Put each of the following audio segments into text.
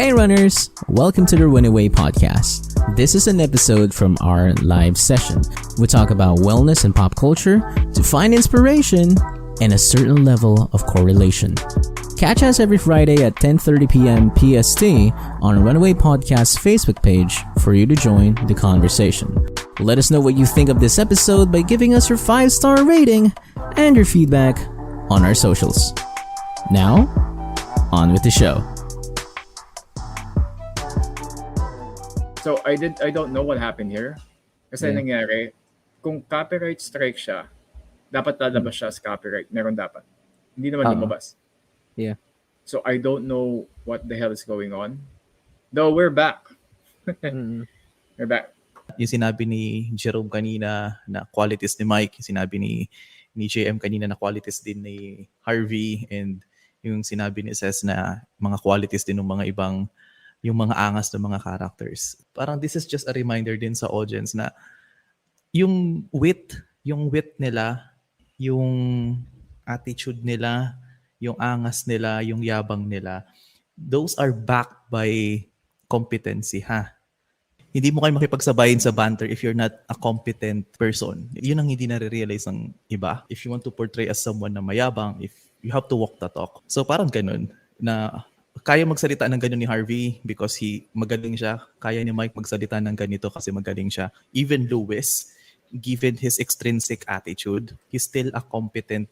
Hey runners! Welcome to the Runaway Podcast. This is an episode from our live session. We talk about wellness and pop culture to find inspiration and a certain level of correlation. Catch us every Friday at 10:30 p.m. PST on Runaway Podcast's Facebook page for you to join the conversation. Let us know what you think of this episode by giving us your 5-star rating and your feedback on our socials. Now, on with the show. So I don't know what happened here. Kasi nangyari, kung copyright strike siya, dapat lalabas siya as copyright. Meron dapat. Hindi naman lumabas. Yeah. So I don't know what the hell is going on. Though we're back. We're back. Yung sinabi ni Jerome kanina na qualities ni Mike, yung sinabi ni JM kanina na qualities din ni Harvey, and yung sinabi ni Ses na mga qualities din ng mga ibang, yung mga angas ng mga characters. Parang this is just a reminder din sa audience na yung wit nila, yung attitude nila, yung angas nila, yung yabang nila, those are backed by competency, ha? Hindi mo kayo makipagsabayin sa banter if you're not a competent person. Yun ang hindi nare-realize ng iba. If you want to portray as someone na mayabang, if you have to walk the talk. So parang ganun, na kaya magsalita ng ganun ni Harvey because magaling siya. Kaya ni Mike magsalita ng ganito kasi magaling siya. Even Lewis, given his extrinsic attitude, he's still a competent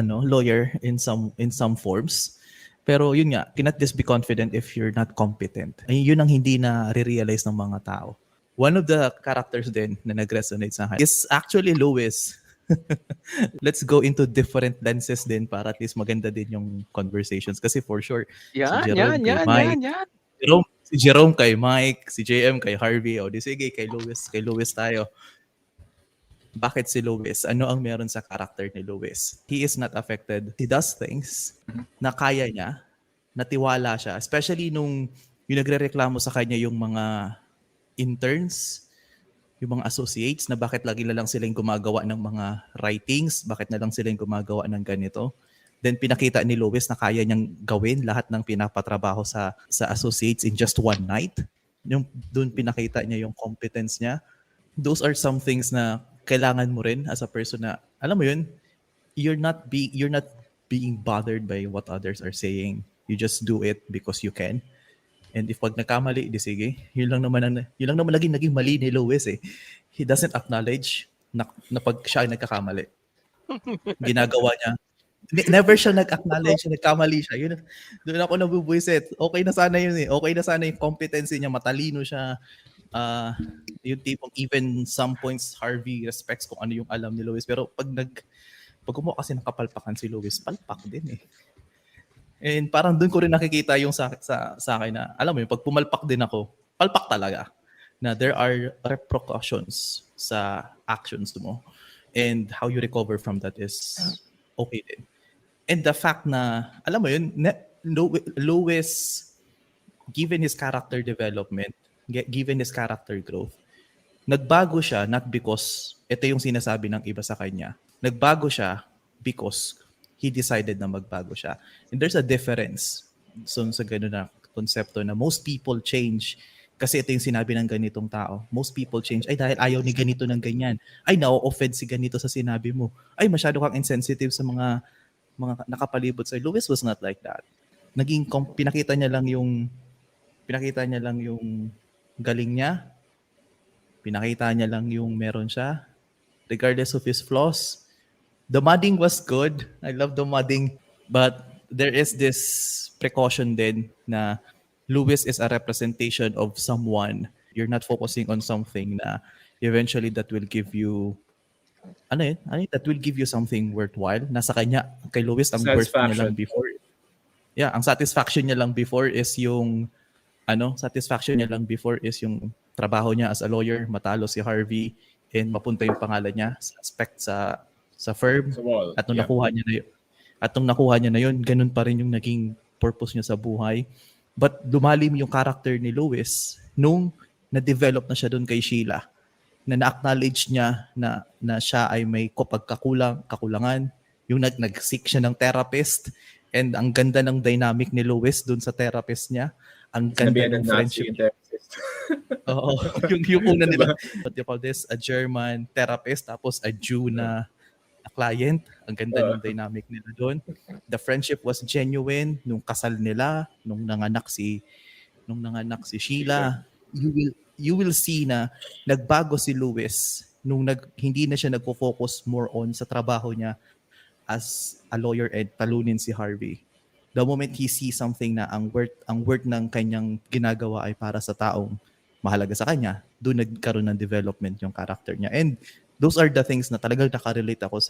lawyer in some forms. Pero yun nga, cannot just be confident if you're not competent. Ay, yun ang hindi na re-realize ng mga tao. One of the characters din na nag-resonate sa akin is actually Lewis. Let's go into different lenses din para at least maganda din yung conversations. Kasi for sure, si Jerome kay Mike, si JM kay Harvey, o di sige, kay Lewis tayo. Bakit si Lewis? Ano ang meron sa character ni Lewis? He is not affected. He does things na kaya niya, natiwala siya. Especially nung yung nagre-reklamo sa kanya yung mga interns, yung mga associates, na bakit lagi na lang silang gumagawa ng mga writings, bakit na lang silang gumagawa ng ganito. Then pinakita ni Lewis na kaya niyang gawin lahat ng pinapatrabaho sa associates in just one night. Yung doon pinakita niya yung competence niya. Those are some things na kailangan mo rin as a person na, alam mo yun, you're not being bothered by what others are saying. You just do it because you can. And if pag nagkamali, di sige, yun lang naman naging mali ni Lewis eh. He doesn't acknowledge na pag siya ay nagkakamali. Ginagawa niya. Never siya nag-acknowledge na nagkamali siya. Yun, doon ako nabubuisit. Okay na sana yun eh. Okay na sana yung competency niya. Matalino siya. Yung tipong even some points Harvey respects kung ano yung alam ni Lewis. Pero pag kumuha kasi ng kapalpakan si Lewis, palpak din eh. And parang doon ko rin nakikita yung sa akin na, alam mo yun, pag pumalpak din ako, palpak talaga. Na there are repercussions sa actions mo. And how you recover from that is okay din. And the fact na, alam mo yun, Lewis, given his character development, given his character growth, nagbago siya not because, ito yung sinasabi ng iba sa kanya, nagbago siya because he decided na magbago siya. And there's a difference sa gano'n na konsepto na most people change kasi ito yung sinabi ng ganitong tao. Most people change. Ay, dahil ayaw ni ganito ng ganyan. Ay, na-offend si ganito sa sinabi mo. Ay, masyado kang insensitive sa mga nakapalibot sa Lewis was not like that. Pinakita niya lang yung galing niya. Pinakita niya lang yung meron siya. Regardless of his flaws. The modding was good. I love the modding. But there is this precaution din na Lewis is a representation of someone. You're not focusing on something na eventually that will give you that will give you something worthwhile. Nasa kanya, kay Lewis, ang worth niya lang before. Yeah, ang satisfaction niya lang before is yung trabaho niya as a lawyer, matalo si Harvey, and mapunta yung pangalan niya sa aspect sa firm. At nung nakuha niya na yun, ganun pa rin yung naging purpose niya sa buhay. But lumalim yung character ni Lewis nung na-develop na siya doon kay Sheila, na na-acknowledge niya na siya ay may kakulangan, yung nag-seek siya ng therapist, And ang ganda ng dynamic ni Lewis dun sa therapist niya. Ang ganda Sinabihan ng ng Nazi friendship. yung therapist. Oo, yung una Diba? nila, what do you call this? A German therapist, tapos a Jew na client. Ang ganda ng dynamic nila doon. The friendship was genuine nung kasal nila, nung nanganak si Sheila. You will see na nagbago si Lewis nung hindi na siya nagfo-focus more on sa trabaho niya as a lawyer and talunin si Harvey. The moment he sees something na ang worth ng kanyang ginagawa ay para sa taong mahalaga sa kanya, doon nagkaroon ng development yung character niya. And those are the things na talagang nakarelate ako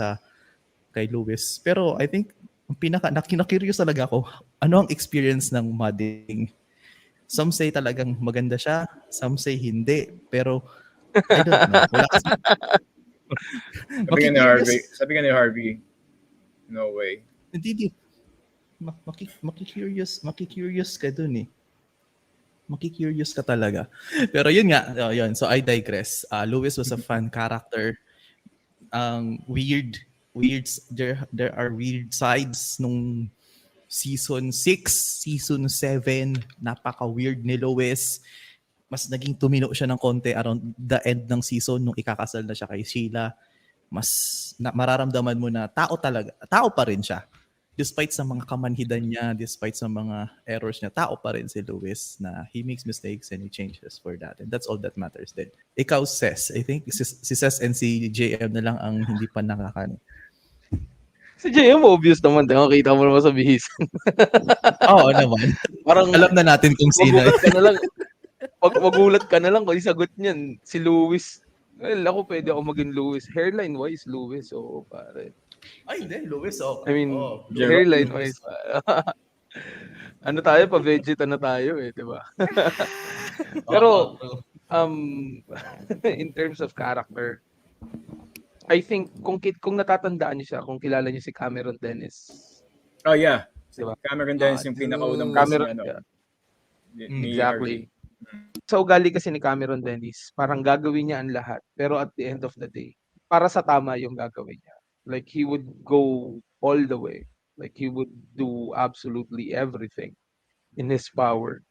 kay Lewis. Pero I think na-curious talaga ako, ano ang experience ng modding? Some say talagang maganda siya, some say hindi. Pero I don't know. Wala kasi. Sabi nga ni Harvey, no way. Hindi. Makikurious ka dun eh. Makikurious ka talaga. Pero yun nga, yun. So I digress. Lewis was a fun character. There are weird sides nung season 6, season 7, napaka-weird ni Lewis. Mas naging tumino siya ng konti around the end ng season nung ikakasal na siya kay Sheila. Mararamdaman mo na tao pa rin siya. Despite sa mga kamanhidan niya, despite sa mga errors niya, tao pa rin si Lewis na he makes mistakes and he changes for that. And that's all that matters then. Ikaw, Ses. I think si Ses and si JM na lang ang hindi pa nakakanin. Si JM, obvious naman. Kita mo naman sa bihis. Oo naman. Parang alam na natin kung sino. Magulat ka na lang kung isagot niyan. Si Lewis. Well, ako pwede ako maging Lewis. Hairline-wise, Lewis. Oo, pare. Ay, hindi. Lewis, okay. I mean, hairline-wise. Ano tayo? Pa-vegeta na tayo eh, di ba? Pero, in terms of character, I think, kung natatandaan niyo siya, kung kilala niyo si Cameron Dennis. Oh, yeah. Diba? Cameron Dennis yung pinakaunang Cameron, ni exactly. Sa ugali kasi ni Cameron Dennis, parang gagawin niya ang lahat. Pero at the end of the day, para sa tama yung gagawin niya. Like, he would go all the way. Like, he would do absolutely everything in his power.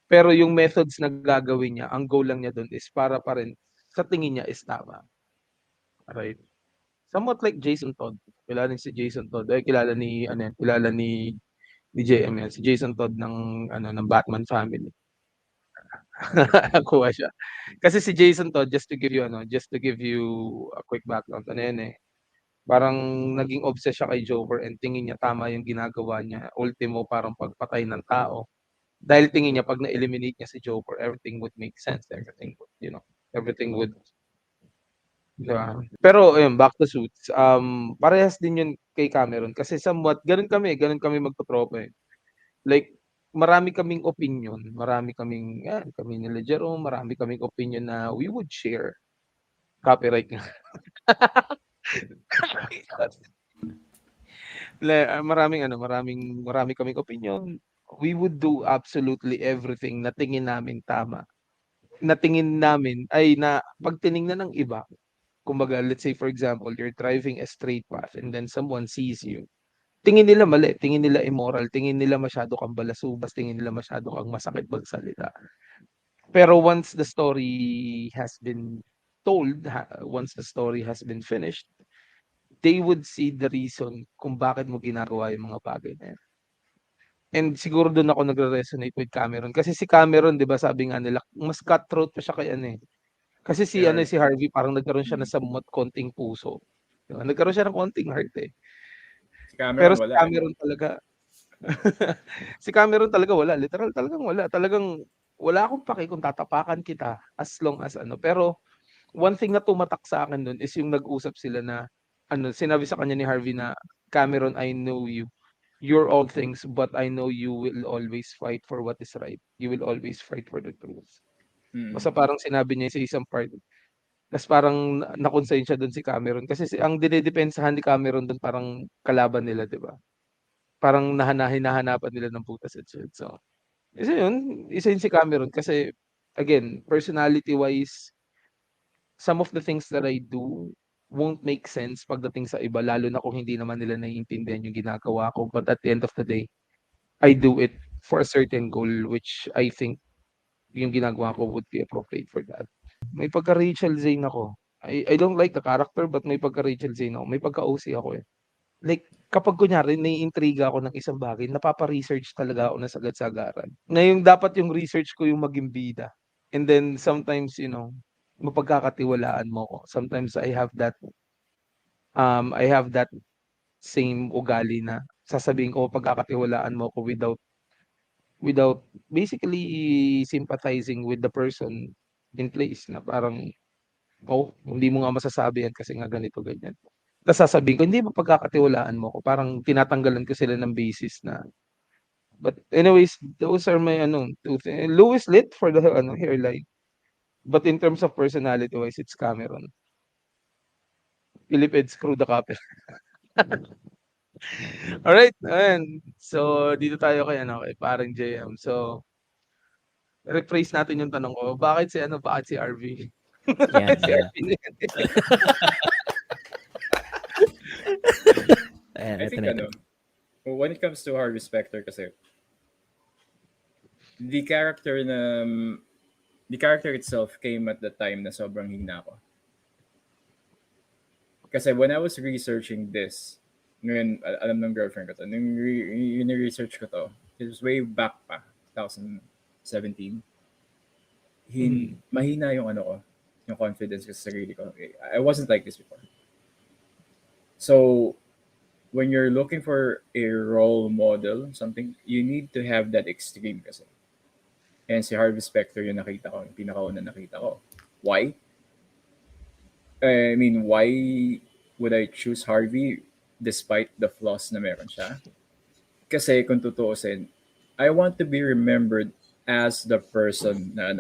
Pero yung methods na gagawin niya, ang goal lang niya doon is para pa rin, sa tingin niya is tama. Right? Somewhat like Jason Todd. Kilala si Jason Todd. Kilala ni JM yan. Si Jason Todd ng Batman family. Kuha siya. Kasi si Jason Todd, just to give you a quick background, parang naging obsessed siya kay Joker and tingin niya tama yung ginagawa niya. Ultimo, parang pagpatay ng tao. Dahil tingin niya pag na-eliminate niya si Joker, everything would make sense. Everything would. Diba? Pero back to Suits. Parehas din yun kay Cameron kasi somewhat ganun kami magtotropa eh. Like marami kaming opinion, kami nila Jerome, marami kaming opinion na we would share. Copyright nga. Marami kaming opinion. We would do absolutely everything na tingin namin tama. Na tingin namin ay na pag tiningnan ng iba, kumbaga let's say for example, you're driving a straight path and then someone sees you. Tingin nila mali, tingin nila immoral, tingin nila masyado kang balasubas, tingin nila masyado kang masakit magsalita. Pero once the story has been told, once the story has been finished, they would see the reason kung bakit mo ginagawa yung mga bagay na yan. And siguro doon ako nagre-resonate with Cameron. Kasi si Cameron, di ba sabi nga nila, mas cutthroat pa siya kay Kasi si Harvey, parang nagkaroon siya ng somewhat konting puso. Diba? Nagkaroon siya ng konting heart eh. Pero si Cameron talaga, si Cameron talaga wala. Literal talagang wala. Talagang wala akong paki kung tatapakan kita as long as Pero one thing na tumatak sa akin doon is yung nag-usap sila na sinabi sa kanya ni Harvey na Cameron, I know you. You're all things, but I know you will always fight for what is right. You will always fight for the truth. Basta parang sinabi niya sa isang part. Tapos parang na-consign siya doon si Cameron. Kasi ang dinedepensahan ni Cameron doon parang kalaban nila, di ba? Parang hinahanapan nila ng butas at shit. So, isa yun si Cameron. Kasi, again, personality-wise, some of the things that I do won't make sense pagdating sa iba, lalo na kung hindi naman nila naiintindihan yung ginagawa ko. But at the end of the day, I do it for a certain goal, which I think yung ginagawa ko would be appropriate for that. May pagka-Rachel Zane ako. I don't like the character, but may pagka-Rachel Zane ako. May pagka-OC ako eh. Like, kapag kunyari naiintriga ako ng isang bagay, napapa-research talaga ako na sagad-sagaran. Na yung dapat yung research ko yung maging bida. And then sometimes, mapagkakatiwalaan mo ko. Sometimes I have that same ugali na sasabihin ko pagkakatiwalaan mo ko without basically sympathizing with the person in place na parang, hindi mo nga masasabi yan kasi nga ganito, ganyan. Tapos sasabihin ko, hindi mo pagkakatiwalaan mo ko. Parang tinatanggalan ko sila ng basis na. But anyways, those are my two things. Louis lit for the hairline. But in terms of personality wise, it's Cameron. Philip Ed screw the copy. Alright, ayan. So, dito tayo kay parang JM. So, rephrase natin yung tanong ko. Bakit si RV? Yeah, Si yeah. RV na yan. Ayan, I ito think na ito. when it comes to Harvey Specter kasi, the character itself came at the time na sobrang hina ko. Kasi when I was researching this, ngayon, alam ng girlfriend ko to, nung research ko to, it was way back pa, 2017. Mahina yung yung confidence ko sa sarili ko. I wasn't like this before. So, when you're looking for a role model, something, you need to have that extreme kasi. And si Harvey Specter yung nakita ko, yung pinakauna nakita ko. Why? I mean, why would I choose Harvey despite the flaws na meron siya? Kasi kung tutuusin, I want to be remembered as the person na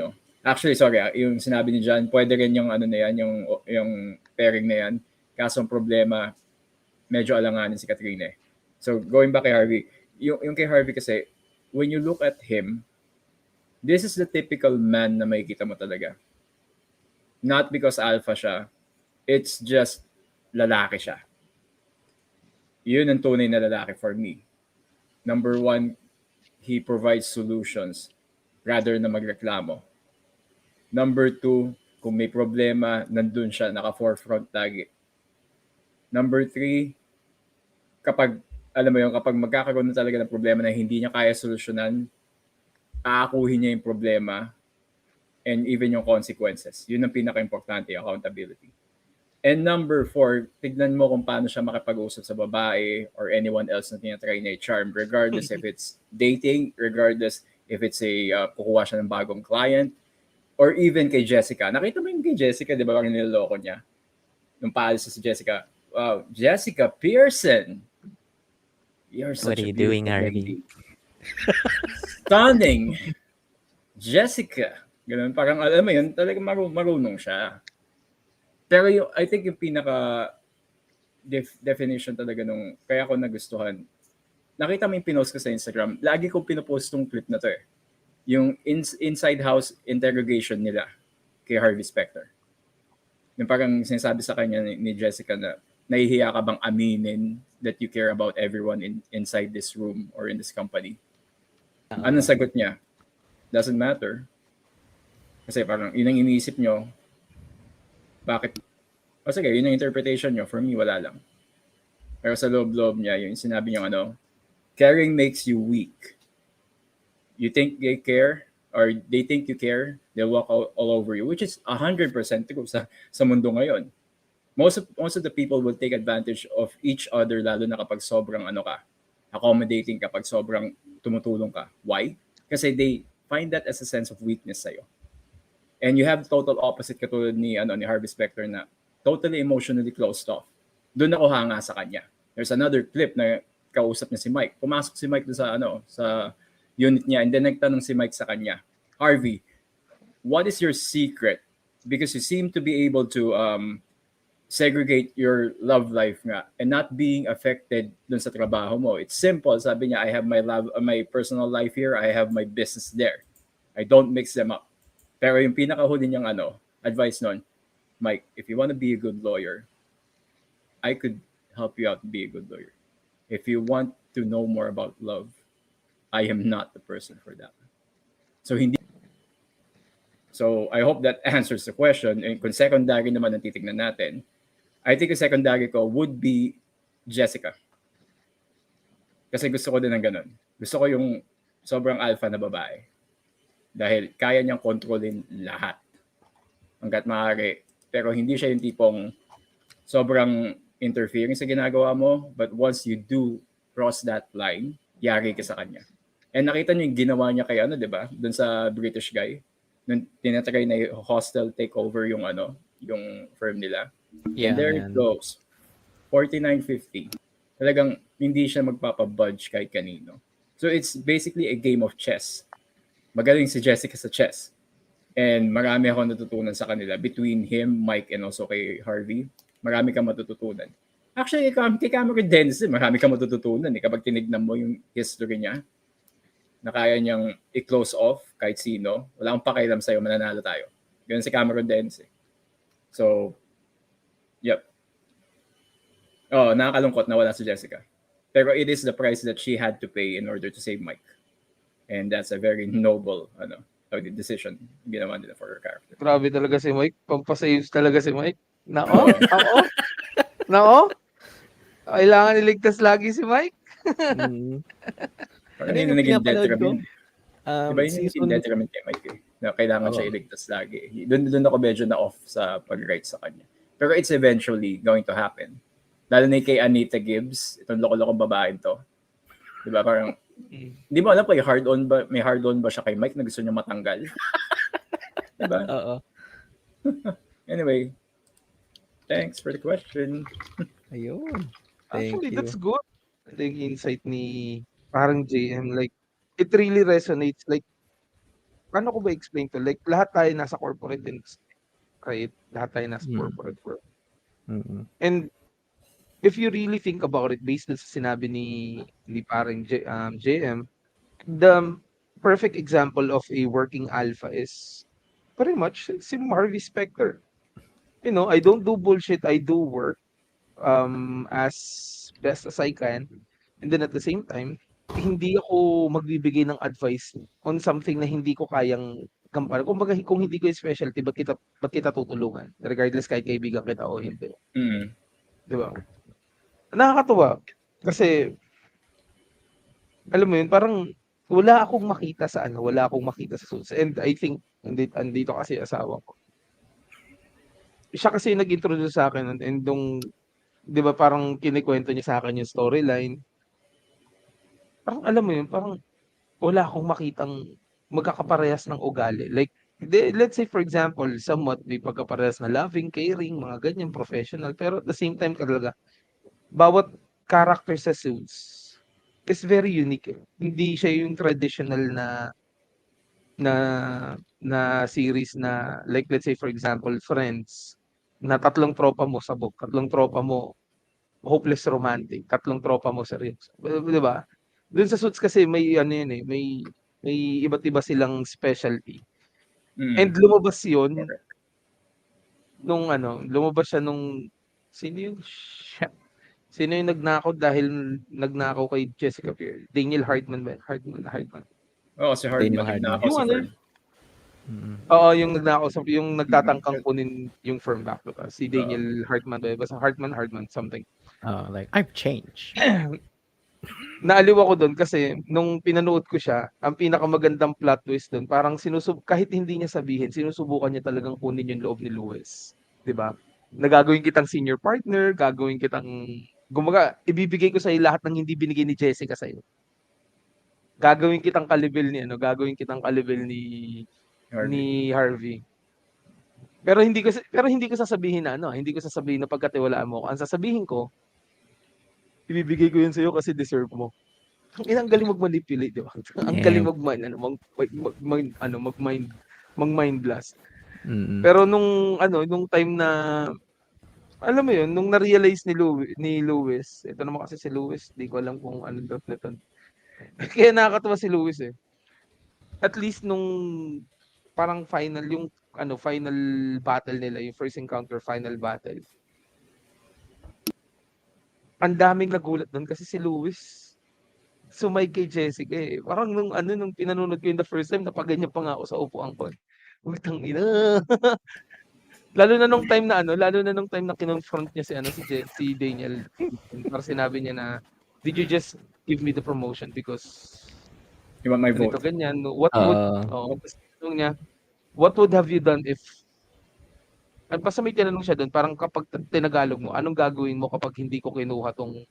Actually, sorry, yung sinabi ni John, pwede rin yung na yan, yung pairing na yan. Kaso ang problema, medyo alanganin si Katrina eh. So, going back kay Harvey, yung kay Harvey kasi, when you look at him, this is the typical man na makikita mo talaga. Not because alpha siya, it's just lalaki siya. Yun ang tunay na lalaki for me. Number one, he provides solutions rather na magreklamo. Number two, kung may problema, nandun siya, naka-forefront lagi. Number three, kapag magkakaroon na talaga ng problema na hindi niya kaya solusyonan, aakuhin niya yung problema and even yung consequences. Yun ang pinaka-importante, accountability. And number four, tignan mo kung paano siya makipag-usap sa babae or anyone else na tinatry na i-charm, regardless if it's dating, regardless if it's kukuha siya ng bagong client, or even kay Jessica. Nakita mo yung kay Jessica, di ba? Parang niloloko niya. Nung paalis si Jessica, wow, Jessica Pearson. You're such What are a you doing, beautiful Harvey? lady. Stunning. Jessica. Ganun, parang alam mo yun, talagang marunong siya. Pero I think yung pinaka definition talaga nung kaya ko nagustuhan. Nakita mo yung pinost ko sa Instagram. Lagi kong pinopost tong clip na to eh. Yung inside house interrogation nila kay Harvey Specter. Yung parang sinasabi sa kanya ni Jessica na nahihiya ka bang aminin that you care about everyone inside this room or in this company? Anong sagot niya? Doesn't matter. Kasi parang yun ang iniisip nyo. Bakit? O sige, yun ang interpretation nyo. For me, wala lang. Pero sa loob-loob niya, yung sinabi niyo caring makes you weak. You think they care or they think you care, they'll walk all over you, which is 100% true sa mundo ngayon. Most of the people will take advantage of each other lalo na kapag sobrang accommodating, kapag sobrang tumutulong ka. Why? Kasi they find that as a sense of weakness sa'yo. And you have total opposite katulad ni Harvey Specter na totally emotionally closed off. Doon ako hanga sa kanya. There's another clip na kausap niya si Mike. Pumasok si Mike doon sa unit niya and then nagtanong si Mike sa kanya, Harvey, what is your secret? Because you seem to be able to segregate your love life nga and not being affected dun sa trabaho mo. It's simple. Sabi niya, I have my personal life here. I have my business there. I don't mix them up. Pero yung pinakahuli niyang advice nun, Mike, if you want to be a good lawyer, I could help you out to be a good lawyer. If you want to know more about love, I am not the person for that. So hindi So I hope that answers the question. And kung secondary naman ang titignan natin, I think yung secondary ko would be Jessica. Kasi gusto ko din ng ganun. Gusto ko yung sobrang alpha na babae. Dahil kaya niyang kontrolin lahat. Hanggat maaari. Pero hindi siya yung tipong sobrang interfering sa ginagawa mo. But once you do cross that line, yari ka sa kanya. And nakita niyo yung ginawa niya kay di ba? Doon sa British guy. Nung tinatry na yung hostile takeover yung yung firm nila. Yeah, And there it man. goes. 49.50. Talagang hindi siya magpapabudge kahit kanino. So it's basically a game of chess. Magaling si Jessica sa chess. And marami akong natutunan sa kanila between him, Mike, and also kay Harvey. Marami kang matututunan. Actually, kay Cameron Dennis, marami kang matututunan. Kapag tinignan mo yung history niya, na kaya niyang i-close off kahit sino, wala akong pakialam sa'yo, mananalo tayo. Ganun si Cameron Dennis. So, yep. Oh, nakakalungkot na wala si Jessica. Pero it is the price that she had to pay in order to save Mike. And that's a very noble decision ginawa nila for her character. Grabe talaga si Mike. Pampasaves talaga si Mike. Nako. Nako. Kailangan iligtas lagi si Mike. Mm. Parang Ano yun yung na naging pinapanood ko? detriment. Diba yun yung Season... detriment kay Mike na kailangan Oo. siya iligtas lagi. Doon ako medyo na off sa pag-write sa kanya. Pero it's eventually going to happen. Lalo na kay Anita Gibbs, itong loko-lokong babae to. Diba parang, hindi mo alam may hard-on ba siya kay Mike na gusto niya matanggal? Diba? Oo. Anyway, thanks for the question. Ayun. Thank Actually, you. that's good. The insight ni parang JM, like, it really resonates. Like, paano ko ba explain to? Like, lahat tayo nasa corporate industry. Right? Lahat tayo nasa corporate world. Mm-mm. And if you really think about it, based sa sinabi ni parang JM, the perfect example of a working alpha is pretty much si Harvey Specter. You know, I don't do bullshit. I do work as best as I can. And then at the same time, hindi ako magbibigay ng advice on something na hindi ko kayang gampanan. Kumbaga, kung hindi ko yung specialty, ba't kita tutulungan? Regardless kahit kaibigan kita o hindi. Mm. Di ba? Nakakatuwa. Kasi, alam mo yun, parang wala akong makita sa suits. And I think, andito kasi asawa ko. Siya kasi yung nag-introduce sa akin and nung, di ba parang kinikwento niya sa akin yung storyline. Parang alam mo yun, parang wala akong makitang magkakaparehas ng ugali. Like, let's say for example, somewhat may pagkaparehas na loving, caring, mga ganyan, professional. Pero at the same time talaga, bawat character sa Suits is very unique. Hindi siya yung traditional na series na like let's say for example Friends na tatlong tropa mo sabog, tatlong tropa mo hopeless romantic, tatlong tropa mo seryoso. 'Di ba? Doon sa Suits kasi may may iba't iba silang specialty. And lumabas 'yon lumabas siya nung sino yung nagnakaw kay Jessica Biel? Daniel Hartman ba? Hartman. Oo, si Hartman. Daniel Hartman. Nagnakaw sa firm. Oo, yung nagnakaw yung nagtatangkang kunin yung firm back. Si Daniel Hartman ba? Basta Hartman something. Like, I've changed. Naaliw ako doon kasi nung pinanood ko siya, ang pinakamagandang plot twist doon, parang kahit hindi niya sabihin, sinusubukan niya talagang kunin yung loob ni Lewis. 'Di ba? Nagagawin kitang senior partner, gagawin kitang ibibigay ko sa iyo lahat ng hindi binigay ni Jessica sa iyo. Gagawin kitang kalibel ni Harvey. Pero hindi ko sasabihin na pagkatiwalaan mo. Ang sasabihin ko, ibibigay ko 'yun sa iyo kasi deserve mo. Ang galing mag-manipulate, di ba? Ang galing mag-mind blast. Pero nung time na alam mo yun, nung na-realize ni Lewis, ito naman kasi si Lewis, di ko alam kung ano dot na to. Kaya nakakatawa si Lewis eh. At least nung parang final battle nila, yung first encounter final battle. ang daming nagulat do'n kasi si Luis sumay kay Jessica, eh. Parang nung pinanonood ko yun the first time napaganyan pa nga ako sa upuan ko, eh. Putang ina. Lalo na nung time na kinonfront niya si Daniel. Parang sinabi niya na, "Did you just give me the promotion because You want my ganito, vote? ganyan? What would" Oo. tapos tinanong niya, "What would have you done if" basta may tinanong siya dun parang kapag tinagalog mo, "Anong gagawin mo kapag hindi ko kinuha 'tong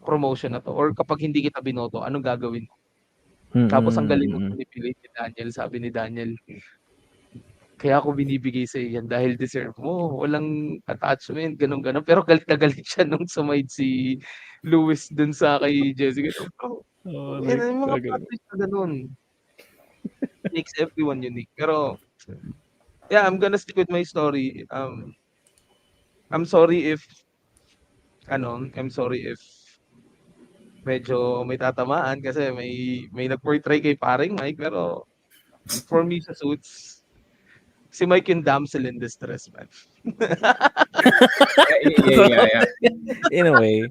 promotion na 'to or kapag hindi kita binoto, anong gagawin mo?" Tapos ang galing Mm. mag-manipulate ni Daniel, sabi ni Daniel, "Kaya ako binibigay sa'yo yan dahil deserve mo, walang attachment," gano'n, gano'n. Pero galit na galit siya nung sumide si Luis dun sa kay Jessica. Oh, Oh, yan like, yung mga plot okay. twist na gano'n, makes everyone unique. Pero yeah, I'm gonna stick with my story. I'm sorry if I'm sorry if medyo may tatamaan kasi may nag-portray kay paring Mike, pero for me sa Suits, si Mike yung damsel in distress, man. Yeah. In a way.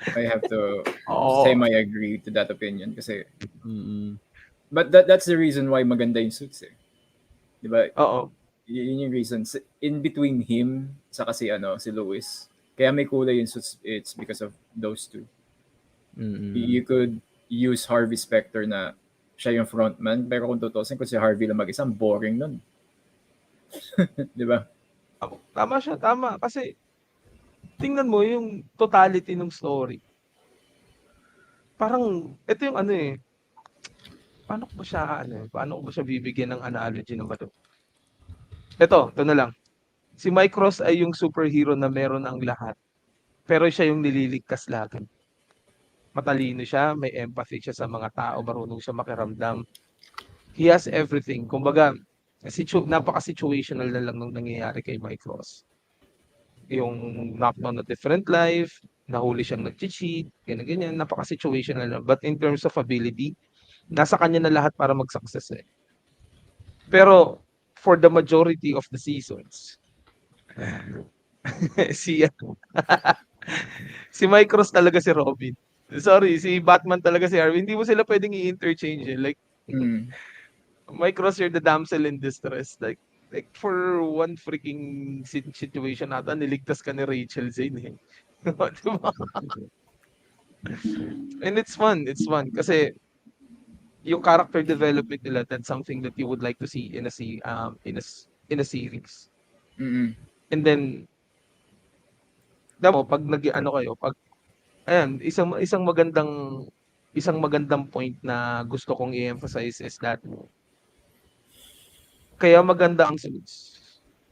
I have to Oo. semi-agree to that opinion kasi Mm. but that's the reason why maganda yung Suits, eh. 'Di ba? Oo. Yun yung reason in between him sa si Luis. Kaya may kulay yung Suits, it's because of those two. Mm. You could use Harvey Specter na siya yung frontman, pero kung tutusin kung si Harvey lang mag-isa, boring nun. 'Di ba? Tama siya, tama. Kasi tingnan mo yung totality ng story. Parang ito yung paano ko ba siya bibigyan ng analogy na ba 'to? Ito na lang. Si Mike Ross ay yung superhero na meron ang lahat, pero siya yung nililigtas lagi. Matalino siya, may empathy siya sa mga tao, marunong siya makiramdam. He has everything. Kumbaga, napaka-situational na lang nung nangyayari kay Mike Ross. Yung knocked on a different life, nahuli siyang nag-cheat, ganyan, napaka-situational lang. But in terms of ability, nasa kanya na lahat para mag-success, eh. Pero for the majority of the seasons, si si Mike Ross talaga si Robin. Sorry, si Batman talaga si Harvey. Hindi mo sila pwedeng i-interchange, eh. Like, Mike Ross, you're the damsel in distress. Like for one freaking situation ata, niligtas ka ni Rachel Zane, eh. Diba? And it's fun. Kasi yung character development nila, that's something that you would like to see in a series. Mm-mm. And then, pag isang magandang point na gusto kong i-emphasize is that kaya maganda ang Suits.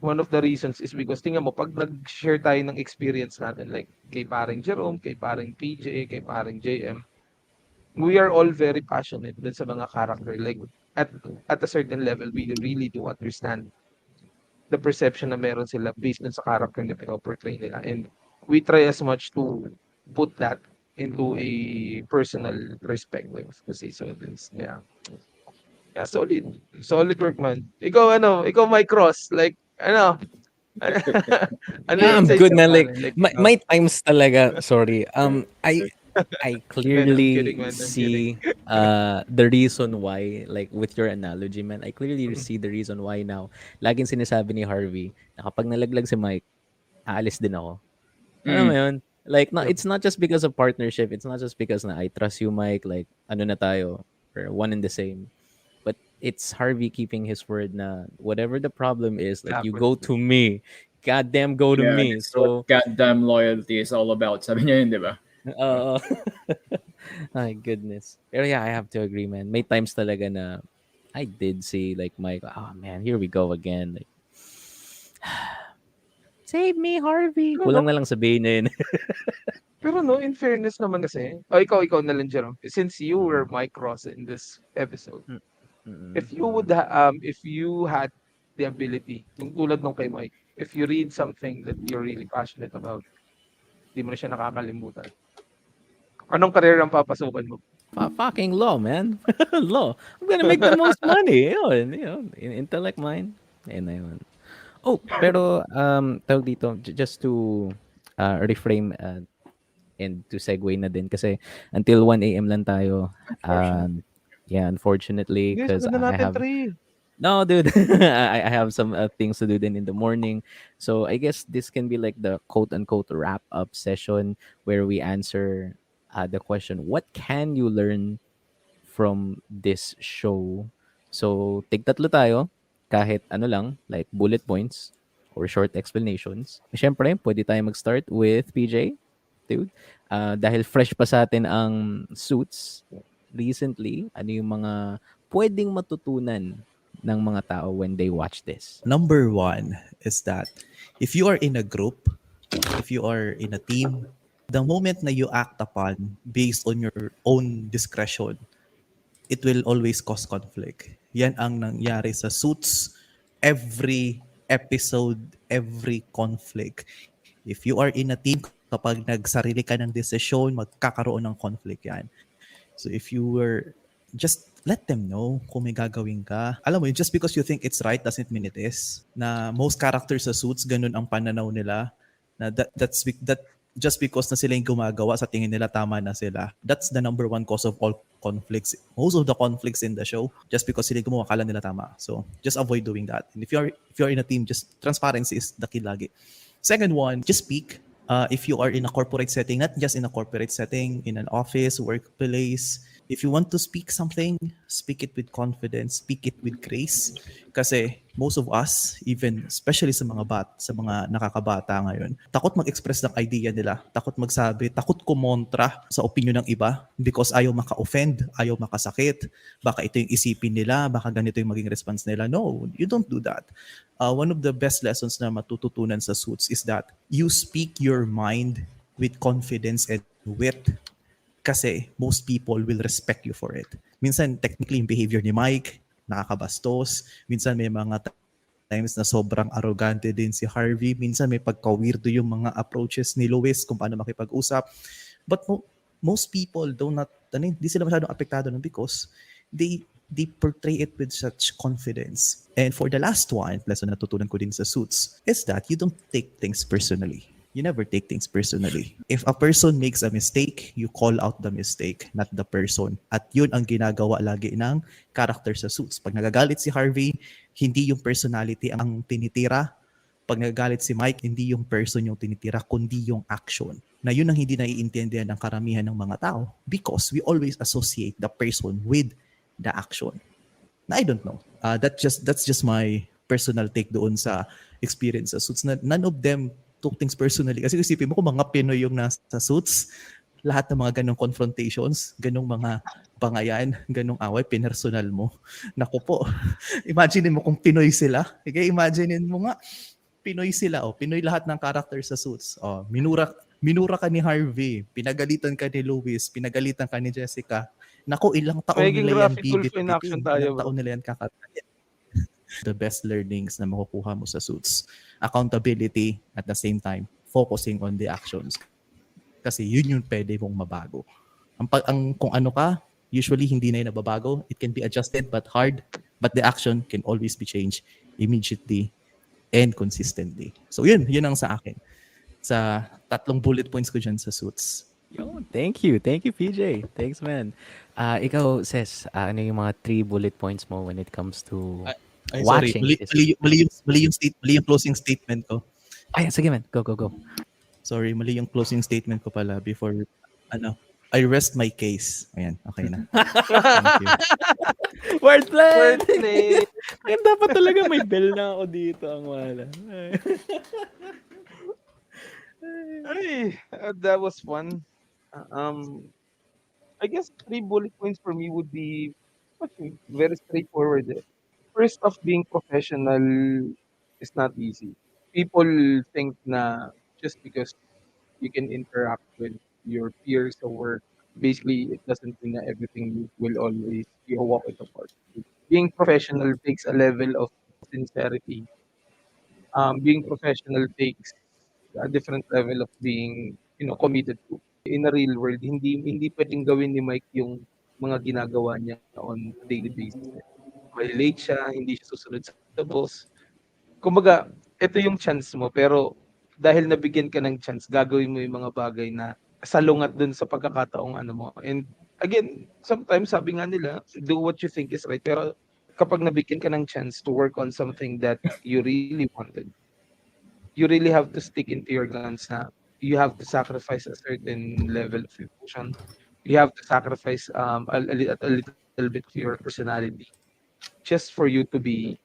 One of the reasons is because tingnan mo, pag nag-share tayo ng experience natin, like kay paring Jerome, kay paring PJ, kay paring JM, we are all very passionate dun sa mga character. Like, at a certain level, we really do understand the perception na meron sila based dun sa character na pinoportray nila. And we try as much to put that into a personal perspective. Kasi yeah. Yeah, solid. Solid work, man. Ikaw, Mike Ross, like, ano I'm yung good, man. pare? Like, my times talaga, sorry. I clearly kidding, man. I'm see the reason why, like with your analogy, man. I clearly see the reason why now. Laging sinasabi ni Harvey na kapag nalaglag si Mike, aalis din ako. Alam mo yun? Like, it's not just because of partnership. It's not just because na I trust you, Mike. Like, ano na tayo? We're one and the same. But it's Harvey keeping his word na whatever the problem is, like, you go to me. Goddamn, go to me. That's what goddamn loyalty is all about. Sabi niya yun, di ba? My goodness. Pero yeah, I have to agree, man. May times talaga na I did see like Mike, oh man, here we go again. Like, save me, Harvey. Kulang na lang sabihin niya yun. Pero no, in fairness naman kasi, ikaw na lang, Jerome. Since you were Mike Ross in this episode, if you had the ability, yung tulad nung kay Mike, if you read something that you're really passionate about, di mo na siya nakakalimutan. Anong career ang papasukan mo? Fucking law, man. Law. I'm gonna make the most money. Yun, intellect mine. Ayun na yun. Oh, pero tawag dito, just to reframe And to segue na din kasi until 1 a.m. lang tayo. Unfortunately. Yeah, unfortunately, Guys, because maganda I natin have 3. no, dude. I have some things to do then in the morning. So I guess this can be like the quote unquote wrap up session where we answer the question, what can you learn from this show? So tig-tatlo tayo, kahit ano lang, like bullet points or short explanations. Siyempre, pwede tayo mag-start with PJ, dude. Dahil fresh pa sa atin ang Suits recently, ano yung mga pwedeng matutunan ng mga tao when they watch this? Number one is that if you are in a group, if you are in a team, the moment na you act upon based on your own discretion, it will always cause conflict. Yan ang nangyari sa Suits. Every episode, every conflict. If you are in a team, kapag nagsarili ka ng desisyon, magkakaroon ng conflict yan. So if you were, just let them know kung may gagawin ka. Alam mo, just because you think it's right doesn't mean it is. Na most characters sa Suits, ganun ang pananaw nila. Na that just because na sila yung gumagawa sa tingin nila tama na sila. That's the number one cause of all conflicts. Most of the conflicts in the show, just because sila gumawa, kala nila tama. So just avoid doing that. And if you're in a team, just transparency is the key lagi. Second one, just speak. If you are in a corporate setting, not just in a corporate setting, in an office, workplace, if you want to speak something, speak it with confidence, speak it with grace. Kasi most of us, even especially sa mga nakakabata ngayon, takot mag-express ng idea nila, takot magsabi, takot kumontra sa opinion ng iba because ayaw maka-offend, ayaw makasakit, baka ito yung isipin nila, baka ganito yung maging response nila. No, you don't do that. One of the best lessons na matututunan sa Suits is that you speak your mind with confidence and wit kasi most people will respect you for it. Minsan, technically, yung behavior ni Mike, nakakabastos. Minsan, may mga times na sobrang arrogante din si Harvey. Minsan, may pagka-weirdo yung mga approaches ni Lois kung paano makipag-usap. But most people hindi sila masyadong apektado nun because they portray it with such confidence. And for the last one, lesson na natutunan ko din sa Suits, is that you don't take things personally. You never take things personally. If a person makes a mistake, you call out the mistake, not the person. At yun ang ginagawa lagi ng character sa Suits. Pag nagagalit si Harvey, hindi yung personality ang tinitira. Pag nagagalit si Mike, hindi yung person yung tinitira, kundi yung action. Na yun ang hindi naiintindihan ng karamihan ng mga tao because we always associate the person with the action. Na I don't know. That's just my personal take doon sa experience sa Suits. None of them took things personally. Kasi isipin mo kung mga Pinoy yung nasa Suits, lahat ng mga ganong confrontations, ganong mga bangayan, ganong away, pinersonal mo. Naku po, imagine mo kung Pinoy sila. Okay, imagine mo nga, Pinoy sila. Pinoy lahat ng character sa Suits. Minura ka ni Harvey, pinagalitan ka ni Louis, pinagalitan ka ni Jessica. Naku, ilang taon Magiging nila yan graphic Wolf in action bibit-bitin. tayo, Ilang bro. taon nila yan kakatayin. The best learnings na makukuha mo sa Suits. Accountability at the same time, focusing on the actions. Kasi yun yung pwede mong mabago. Kung ano ka, usually hindi na yun nababago. It can be adjusted but hard. But the action can always be changed immediately and consistently. So yun ang sa akin. Sa 3 bullet points ko dyan sa Suits. Yo, thank you, PJ. Thanks, man. Ikaw, Ses, ano yung mga 3 bullet points mo when it comes to Sorry. watching this? Mali yung closing statement ko. Ay, sige, man. Go. Sorry, mali yung closing statement ko pala before, I rest my case. Ayan, okay na. Thank you. Wordplay! Wordplay. Dapat talaga may bell na ako dito. Ang wala. Ay, that was fun. I guess 3 bullet points for me would be very straightforward. First off, being professional is not easy. People think na just because you can interact with your peers at work, basically it doesn't mean that everything will always be a walk in the park. Being professional takes a level of sincerity. Being professional takes a different level of being, committed to. In a real world, hindi pwedeng gawin ni Mike yung mga ginagawa niya on a daily basis. May late siya, hindi siya susunod sa boss. Kumbaga, ito yung chance mo, pero dahil nabigyan ka ng chance, gagawin mo yung mga bagay na salungat dun sa pagkakataong ano mo. And again, sometimes sabi nga nila, do what you think is right. Pero kapag nabigyan ka ng chance to work on something that you really wanted, you really have to stick into your guns na you have to sacrifice a certain level of emotion. You have to sacrifice a little bit of your personality just for you to be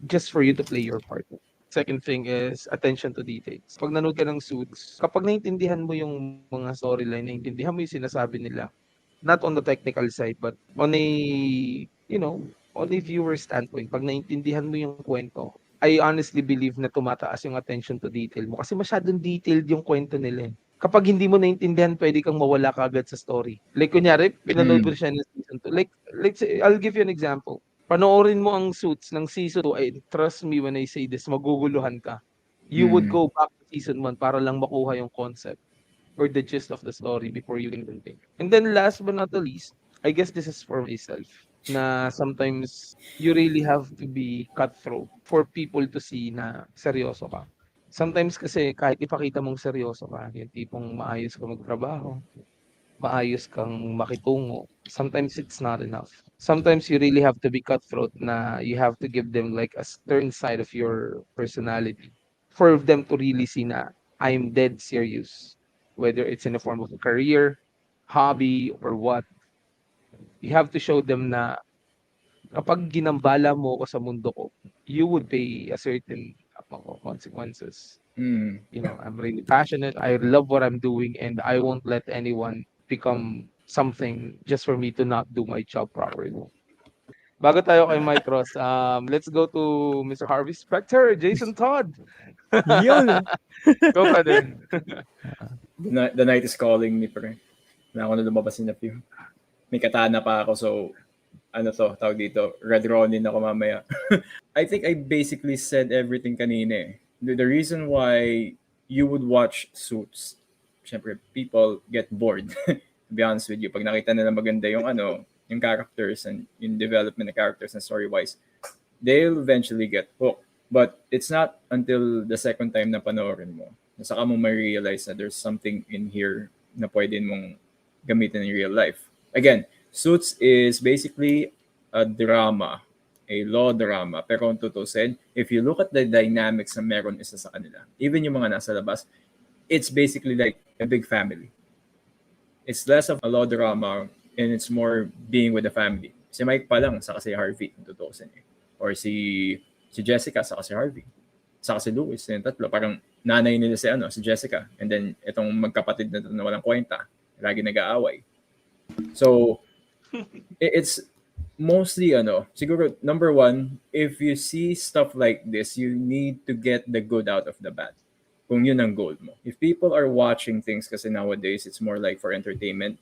just for you to play your part. Second thing is attention to details. Pag nanood ka ng Suits, kapag naintindihan mo yung mga storyline, naintindihan mo yung sinasabi nila, not on the technical side, but on a, you know, on a viewer standpoint, pag naintindihan mo yung kwento, I honestly believe na tumataas yung attention to detail mo kasi masyadong detailed yung kwento nila. Kapag hindi mo naintindihan, pwede kang mawala kagad sa story. Like kunyari, pinanood mo siya ng season 2. Like, let's say, I'll give you an example. Panoorin mo ang Suits ng season 2, ay trust me when I say this, maguguluhan ka. You would go back to season 1 para lang makuha yung concept or the gist of the story before you can continue. And then last but not the least, I guess this is for myself, na sometimes you really have to be cutthroat for people to see na seryoso ka. Sometimes kasi kahit ipakita mong seryoso ka, yung tipong maayos ka magtrabaho, maayos kang makitungo, sometimes it's not enough. Sometimes you really have to be cutthroat na you have to give them like a stern side of your personality for them to really see na I'm dead serious. Whether it's in the form of a career, hobby, or what. You have to show them na kapag ginambala mo ako sa mundo ko, you would pay a certain consequences. You know, I'm really passionate. I love what I'm doing and I won't let anyone become something just for me to not do my job properly. Bago tayo kay Mike Ross, let's go to Mr. Harvey Specter, Jason Todd. Yun. Go pa din. The night is calling me, pre. Na ako na lumabas na few. May katana pa ako, so tawag dito, Red Ronin ako mamaya. I think I basically said everything kanina eh. The reason why you would watch Suits, syempre, people get bored. To be honest with you, pag nakita nila maganda yung yung characters and yung development of characters and story-wise, they'll eventually get hooked. But it's not until the second time na panoorin mo, na saka mo ma-realize na there's something in here na pwede mong gamitin in real life. Again, Suits is basically a drama, a law drama. Pero kung tutusin, if you look at the dynamics na meron isa sa kanila, even yung mga nasa labas, it's basically like a big family. It's less of a law drama and it's more being with the family. Si Mike pa lang, saka si Harvey, kung tutusin eh. Or si Jessica, saka si Harvey. Saka si Louis, yung tatlo. Parang nanay nila si Jessica. And then, itong magkapatid na walang kwenta, lagi nag-aaway. So, it's mostly siguro number one, if you see stuff like this, you need to get the good out of the bad. Kung yun ang goal mo. If people are watching things kasi nowadays it's more like for entertainment,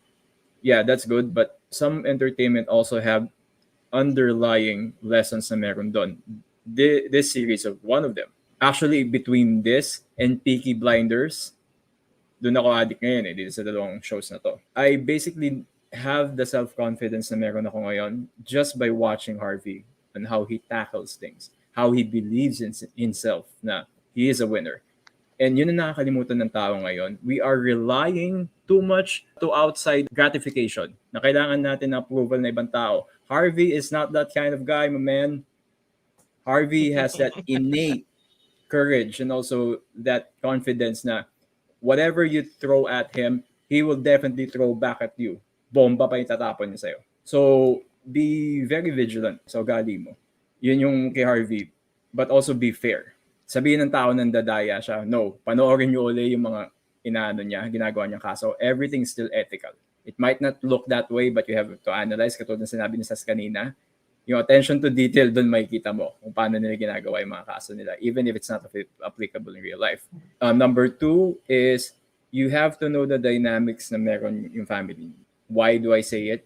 yeah, that's good, but some entertainment also have underlying lessons na meron doon. This series of one of them. Actually, between this and Peaky Blinders, doon ako addict ngayon dito sa dalawang shows na to. I basically have the self-confidence na meron ako ngayon just by watching Harvey and how he tackles things, how he believes in himself na he is a winner. And yun ang nakakalimutan ng tao ngayon. We are relying too much to outside gratification na kailangan natin ng approval na ibang tao. Harvey is not that kind of guy, my man. Harvey has that innate courage and also that confidence na whatever you throw at him, he will definitely throw back at you. Bomba pa yung tatapon niya sa'yo. So, be very vigilant sa ugali mo. Yun yung kay Harvey. But also be fair. Sabihin ng tao nang dadaya siya, no, panoorin niyo uli yung mga ginagawa niyang kaso. Everything's still ethical. It might not look that way, but you have to analyze. Katulad ng sinabi ni Sas kanina, yung attention to detail doon makikita mo kung paano nila ginagawa yung mga kaso nila, even if it's not applicable in real life. Number two is, you have to know the dynamics na meron yung family. Why do I say it?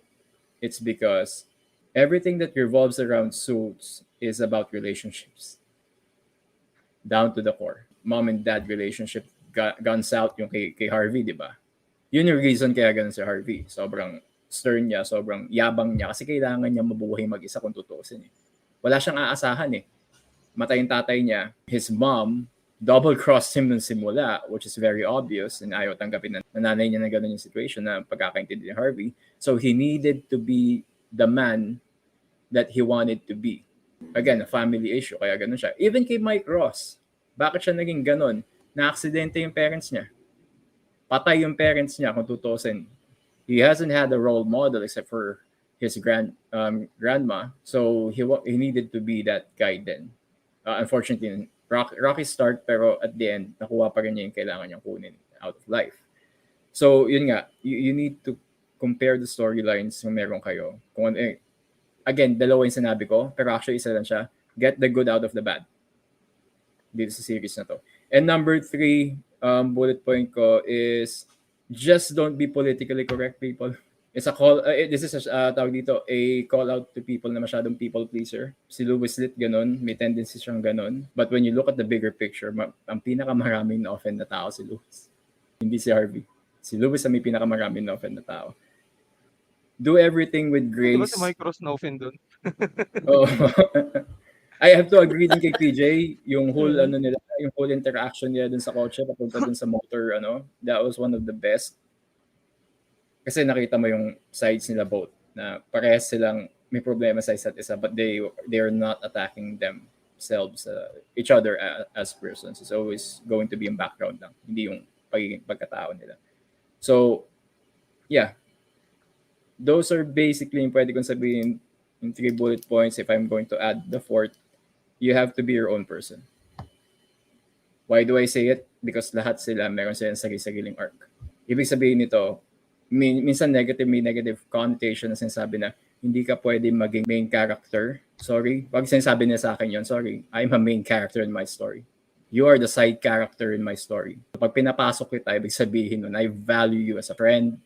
It's because everything that revolves around Suits is about relationships. Down to the core. Mom and dad relationship gone south yung kay Harvey, di ba? Yun yung reason kaya ganun si Harvey. Sobrang stern niya, sobrang yabang niya kasi kailangan niya mabuhay mag-isa kung tutuusin eh. Wala siyang aasahan eh. Matay yung tatay niya. His mom double-crossed him ng simula, which is very obvious, and ayaw tanggapin na nanay niya na gano'n yung situation na pagkakaintindi ni Harvey. So he needed to be the man that he wanted to be. Again, a family issue, kaya gano'n siya. Even kay Mike Ross, bakit siya naging gano'n? Na-aksidente yung parents niya. Patay yung parents niya kung tutusin. He hasn't had a role model except for his grandma. So he needed to be that guy then. Unfortunately, rocky start, pero at the end, nakuha pa rin niya yung kailangan niyang kunin out of life. So, yun nga, you need to compare the storylines kung meron kayo. Kung again, dalawa yung sinabi ko, pero actually isa lang siya. Get the good out of the bad. Dito sa series na to. And number 3, bullet point ko is just don't be politically correct, people. It's a call, this is tawag dito, a call out to people na masyadong people pleaser. Si Louis Litt ganun, may tendency siyang ganun. But when you look at the bigger picture, ang pinakamaraming na-offend na tao si Louis. Hindi si Harvey. Si Louis ang may pinakamaraming na-offend na tao. Do everything with grace. Diba si Mike Ross na-offend dun? Oh. I have to agree din kay PJ, yung whole nila, yung whole interaction nila dun sa kotse papunta dun sa motor, that was one of the best. Kasi nakita mo yung sides nila both na parehas silang may problema sa isa't isa, but they are not attacking themselves, each other as persons. It's always going to be in background lang, hindi yung pagkatao nila. So, yeah. Those are basically yung pwede kong sabihin in 3 bullet points. If I'm going to add the 4th, you have to be your own person. Why do I say it? Because lahat sila meron silang sarili-sariling arc. Ibig sabihin nito, minsan may negative connotation na sinasabi na hindi ka pwede maging main character. Sorry, wag sinasabi niya sa akin yon. Sorry, I'm a main character in my story. You are the side character in my story. Pag pinapasok kita, ibig sabihin nun, I value you as a friend,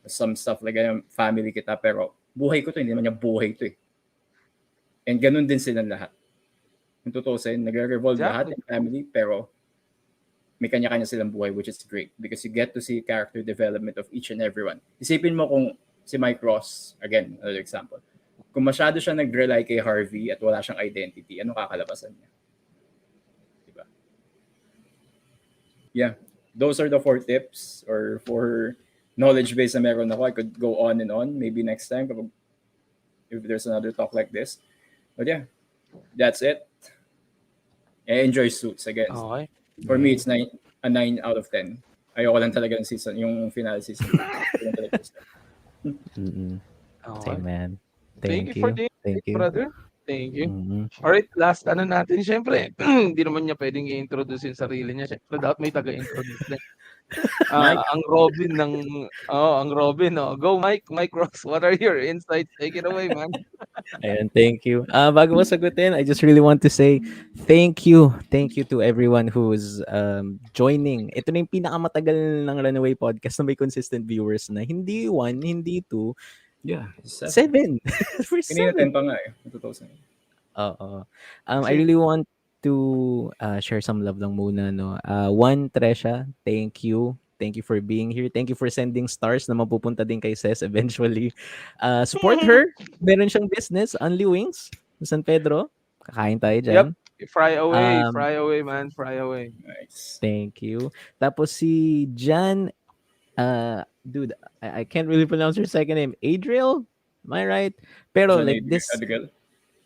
some stuff like family kita, pero buhay ko to, hindi naman niya buhay to eh. And ganun din silang lahat. Kung tutusin, nagre-revolve lahat in family, pero may kanya-kanya silang buhay, which is great because you get to see character development of each and everyone. Isipin mo kung si Mike Ross, again, another example, kung masyado siya nag-rely kay Harvey at wala siyang identity, ano kakalabasan niya? Diba? Yeah, those are the 4 tips or 4 knowledge base na meron ako. I could go on and on, maybe next time if there's another talk like this. But yeah, that's it. I enjoy Suits again. Okay. For me, it's a 9 out of 10. Ayoko lang talaga ng season, yung final season. Mm-mm. Okay. Same, man. Thank you for the Thank you. brother. Thank you. Mhm. Alright, last natin. Siyempre, hindi naman niya pwedeng i-introduce yung sarili niya. Siyempre, dapat may taga-introduce din. Ang Robin ang Robin. Go Mike Ross. What are your insights? Take it away, man. Ayan, thank you. Bago mo sagutin, I just really want to say thank you. Thank you to everyone who's joining. Ito na yung pinakamatagal ng Runaway Podcast na may consistent viewers na hindi 1, hindi 2, Yeah, 7. For Kanina 7. 10 pa nga eh. 2,000. Oo. I really want to share some love lang muna, no. 1, Tresha, thank you. Thank you for being here. Thank you for sending stars na mapupunta din kay Ces eventually. Support her. Meron siyang business, Only Wings, sa San Pedro. Kakain tayo dyan. Fry away, man. Fry away. Nice. Thank you. Tapos si Jan, dude, I can't really pronounce her second name. Adriel? Am I right? Pero John like this, Adriel.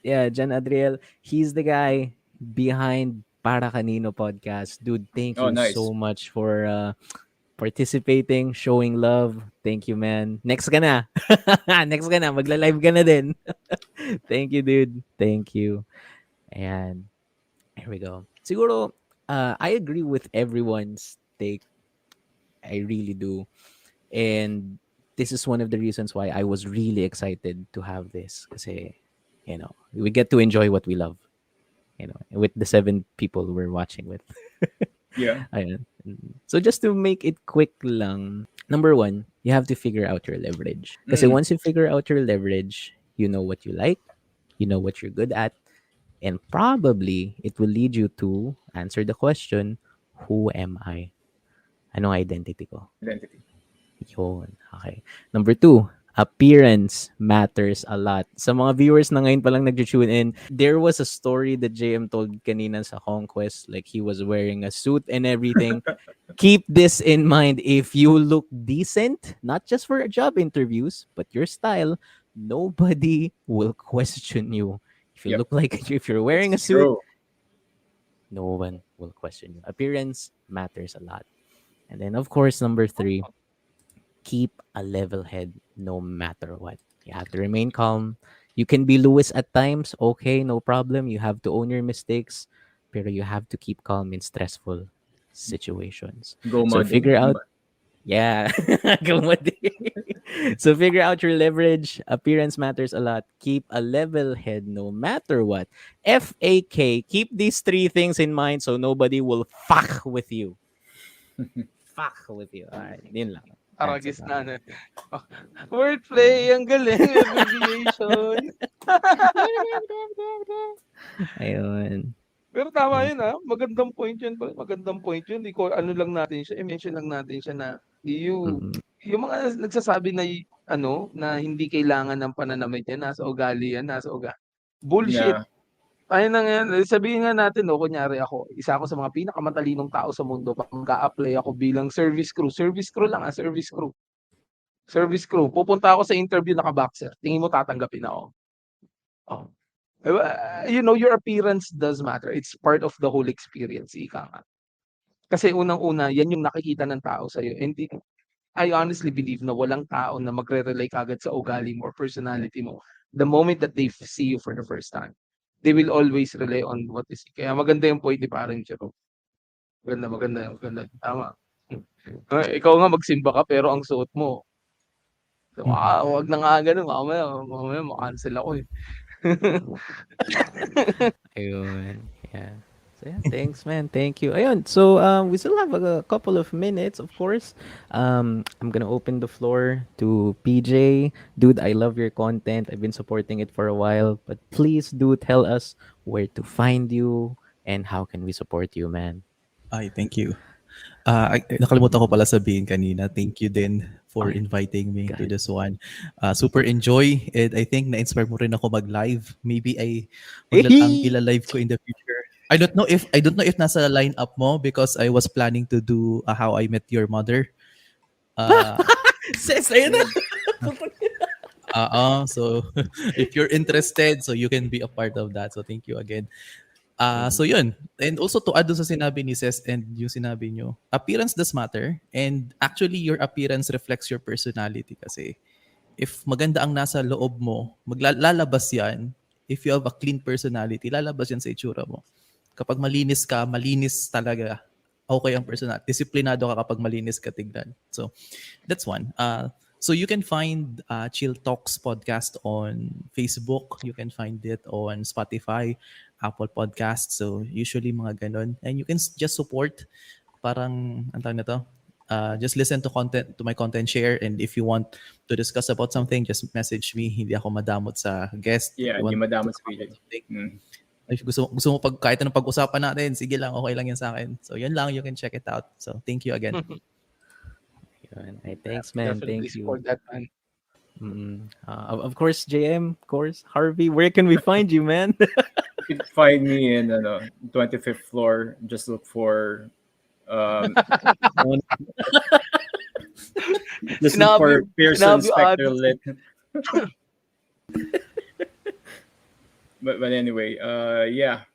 yeah, Jan Adriel, he's the guy behind Para Kanino podcast. Dude, thank you nice. so much for participating, showing love. Thank you, man. Next ka na. Next ka na. Magla-live ka na din. Thank you, dude. Thank you. And here we go. Siguro, I agree with everyone's take. I really do. And this is one of the reasons why I was really excited to have this. Kasi, we get to enjoy what we love. With the 7 people we're watching with. Yeah. Ayan. So just to make it quick lang, number 1, you have to figure out your leverage. Kasi once you figure out your leverage, you know what you like, you know what you're good at, and probably it will lead you to answer the question, who am I? Anong identity ko? Identity. Yun. Okay. Number 2, appearance matters a lot. Sa mga viewers na ngayon pa lang nag-tune in, there was a story that JM told kanina sa Conquest, like he was wearing a suit and everything. Keep this in mind. If you look decent, not just for job interviews, but your style, nobody will question you. If you Yep. look like, if you're wearing a It's suit, true. no one will question you. Appearance matters a lot. And then, of course, number 3, keep a level head no matter what. You have to remain calm. You can be Lewis at times, okay, no problem. You have to own your mistakes, pero you have to keep calm in stressful situations. Go So Muddy. figure out, yeah, Gamadi. So figure out your leverage. Appearance matters a lot. Keep a level head no matter what. FAK. Keep these 3 things in mind so nobody will fuck with you. Fuck with you. Alright, yun lang. Aragis na natin. Wordplay, ang galing. Abbreviation. Ayun. Pero tama yun magandang point yun. Magandang point yun. Ano lang natin siya, i-mention lang natin siya na yung mga nagsasabi na na hindi kailangan ng pananamit yan, nasa ugali yan, bullshit. Yeah. Ayun na nga, sabihin nga natin kunyari ako, isa ako sa mga pinakamatalinong tao sa mundo, mag-a-apply ako bilang service crew lang, service crew. Pupunta ako sa interview naka-boxer. Tingin mo tatanggapin ako? Oh. Your appearance does matter. It's part of the whole experience, ika nga. Kasi unang-una, yan yung nakikita ng tao sa'yo. And I honestly believe na walang tao na magre-rely kagad sa ugali mo or personality mo the moment that they see you for the first time. They will always rely on what they see. Kaya maganda yung point ni parang Jero. Maganda. Tama. Ikaw nga magsimba ka pero ang suot mo. Wag na nga ganun. Mamaya ma-cancel ako eh. Ayun. Yeah. So yeah, thanks man. Thank you. Ayun. So we still have a couple of minutes, of course. I'm gonna open the floor to PJ. Dude, I love your content. I've been supporting it for a while. But please do tell us where to find you and how can we support you, man. Ay, thank you. Nakalimutan ko pala sabihin kanina. Thank you din for inviting me to this one. Super enjoy. And I think na-inspire mo rin ako mag-live. Maybe ang ila-live ko in the future. I don't know if nasa lineup mo because I was planning to do How I Met Your Mother. Sis, ayun na. So if you're interested, so you can be a part of that. So thank you again. So yun. And also to add sa sinabi ni Ses and yung sinabi nyo, appearance does matter. And actually, your appearance reflects your personality kasi if maganda ang nasa loob mo, lalabas yan. If you have a clean personality, lalabas yan sa itsura mo. Kapag malinis ka, malinis talaga. Okay ang personality. Disiplinado ka kapag malinis ka tignan. So that's one. So you can find Chill Talks podcast on Facebook. You can find it on Spotify, Apple Podcasts. So usually mga ganon. And you can just support. Parang, ang tawag na to? Just listen to my content, share. And if you want to discuss about something, just message me. Hindi ako madamot sa guest. Yeah, hindi madamot sa PJ. If gusto mo kahit anong pag-usapan natin, sige lang, okay lang yan sa akin. So yun lang, you can check it out. So thank you again. Hey, thanks, man. Definitely Thank you. support that, man. Of course, JM, of course, Harvey. Where can we find you, man? You can find me in 25th floor. Just look for just look for Pearson Spectral Lit. But anyway, yeah.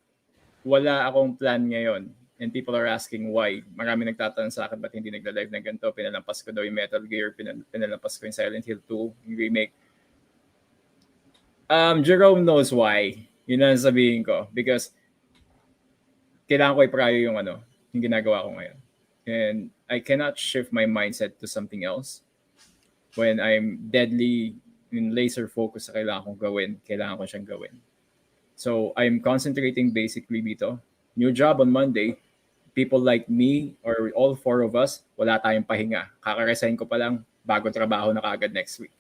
Wala akong plan ngayon. And people are asking why. Marami nagtatanong sa akin ba't hindi nagla-live ng ganito. Pinalampas ko daw yung Metal Gear. Pinalampas ko yung Silent Hill 2, yung remake. Jerome knows why. Yun ang sabihin ko. Because kailangan ko i-prior yung ginagawa ko ngayon. And I cannot shift my mindset to something else. When I'm deadly in laser focus sa kailangan kong gawin, kailangan ko siyang gawin. So I'm concentrating basically dito. New job on Monday. People like me or all 4 of us, wala tayong pahinga. Kaka-resign ko pa lang, bago trabaho na kaagad next week.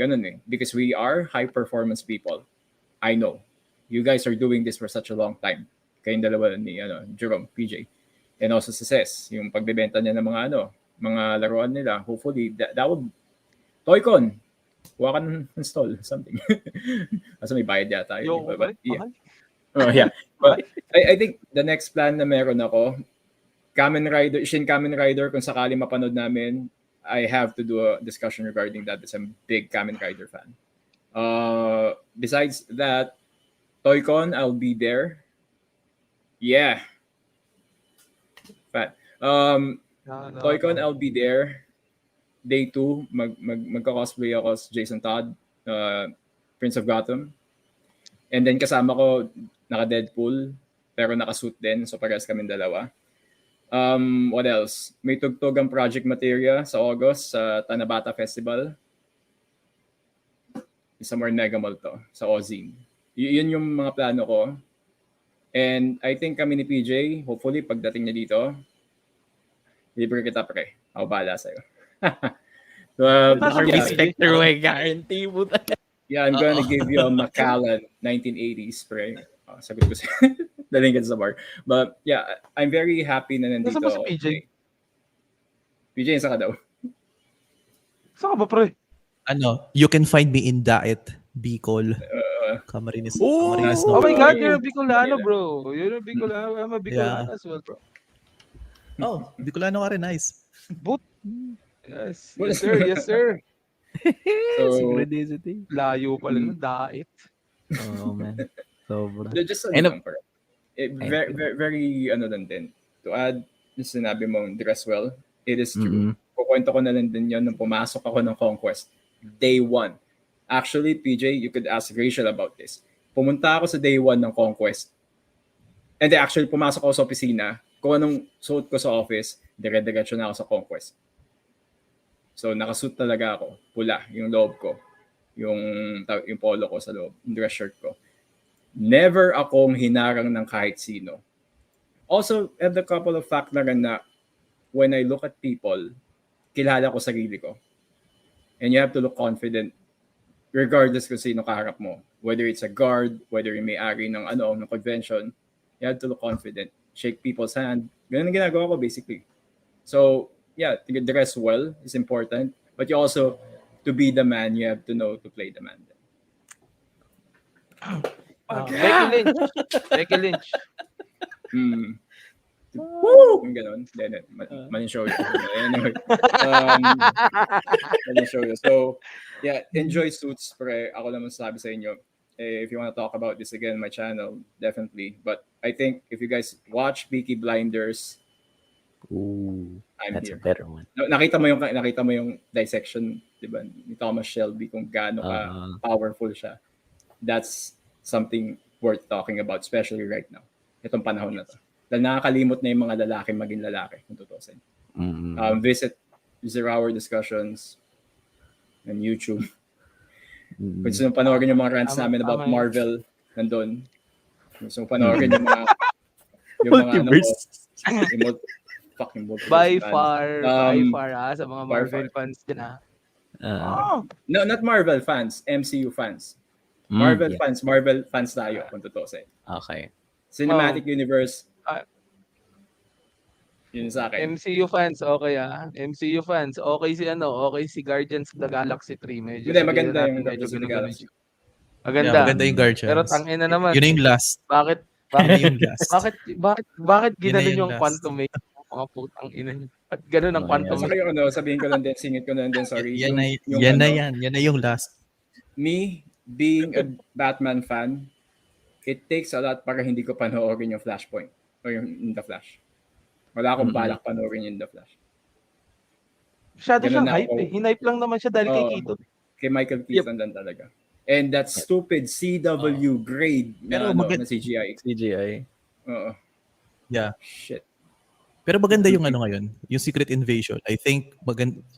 Ganun eh. Because we are high-performance people. I know. You guys are doing this for such a long time. Kayong dalawa ni Jerome, PJ. And also si Ses, yung pagbebenta niya ng mga laruan nila. Hopefully, that would... Toycon. kuha ka ng install, something. Kasi may bayad yata yun. Yo, But, yeah. mahal. Oh, yeah. But I think the next plan na meron ako, Shin Kamen Rider, kung sakali mapanood namin, I have to do a discussion regarding that because I'm a big Kamen Rider fan. Besides that, Toy-Con, I'll be there. Yeah. Fat. Toy-Con, I'll be there. Day 2, magka-cosplay ako sa Jason Todd, Prince of Gotham. And then kasama ko naka-Deadpool, pero naka-suit din, so parehas kami dalawa. What else? May tugtog ang Project Materia sa August sa Tanabata Festival. Somewhere in Mega Mall to, sa Ozine. Yun yung mga plano ko. And I think kami ni PJ, hopefully pagdating niya dito, libre kita pre. Ako bahala sa'yo. So, Harvey Specter, I guarantee mo. Yeah, I'm gonna give you a Macallan 1980s pre. Sagot ko sa'yo. Daling ka sa bar. But yeah, I'm very happy na nandito. Nasaan ba si PJ? PJ, saan ka daw? Saan ka ba, pre? You can find me in Daet, Bicol. Camarines. Camarines Oh my God, Norte. you're a Bicolano, bro. You're a Bicolano. I'm a Bicolano as well, bro. Oh, Bicolano ka rin, nice. But, yes, yes, sir, yes, sir. So, Synchronicity. Layo pala ng Daet. Oh, man. Sobra. just And very, very, very, din. To add, yung sinabi mong dress well, it is true. Kukwento ko na lang din yun nung pumasok ako ng Conquest. Day 1. Actually, PJ, you could ask Rachel about this. Pumunta ako sa day 1 ng Conquest. And then actually, pumasok ako sa opisina. Kung anong suot ko sa office, dire-diretso na ako sa Conquest. So, nakasuit talaga ako. Pula, yung loob ko. Yung polo ko sa loob. Yung dress shirt ko. Never akong hinarang ng kahit sino. Also, I have a couple of fact na rin na when I look at people, kilala ko sarili ko. And you have to look confident regardless kung sino kaharap mo. Whether it's a guard, whether yung may-ari ng convention, you have to look confident. Shake people's hand. Ganun ang ginagawa ko basically. So, yeah, dress well is important. But you also, to be the man, you have to know to play the man. Becky Lynch. Woo! Yung ganun. Then, manin show you. Anyway. Manin show you. So, yeah, enjoy Suits. Pre, ako naman sabi sa inyo. If you want to talk about this again, my channel, definitely. But I think if you guys watch Peaky Blinders, Ooh, I'm that's here. a better one. Nakita mo yung dissection, 'di ba, ni Thomas Shelby kung gaano ka powerful siya. That's something worth talking about, especially right now. Itong panahon na to. Dahil nakakalimot na yung mga lalaki maging lalaki, kung tutusin. Visit 0 Hour Discussions on YouTube. Kung gusto nyo panoorin yung mga rants namin about Marvel, nandun. Kung gusto nyo panoorin yung mga fucking multiverse. By far, sa mga Marvel fans din No, not Marvel fans, MCU fans. Marvel fans tayo, kung tutusin. Okay. Cinematic Universe, yun sa akin. MCU fans, okay MCU fans, okay si Guardians of the Galaxy 3. Medyo Hindi, maganda yung Guardians of the Galaxy. Maganda. Yeah, maganda yung Guardians. Pero tangin na naman. Yun na yung last. Bakit yung last. bakit ginanon yung last. Quantum Mania? Mga putang ina niyo. At ganun ang Quantum Sorry, Mania. sabihin ko lang din, singit ko lang din, sorry. Yan na yung last. Me, being a Batman fan, it takes a lot para hindi ko panoorin yung Flashpoint o yung The Flash. Wala akong balak panoorin yung The Flash. Masyado Ganun siyang na hype ako. Hinipe lang naman siya dahil kay Keaton. Kay Michael Keaton lang talaga. And that stupid CW grade na, na CGI. CGI. Oo. Yeah. Shit. Pero maganda yung ngayon, yung Secret Invasion. I think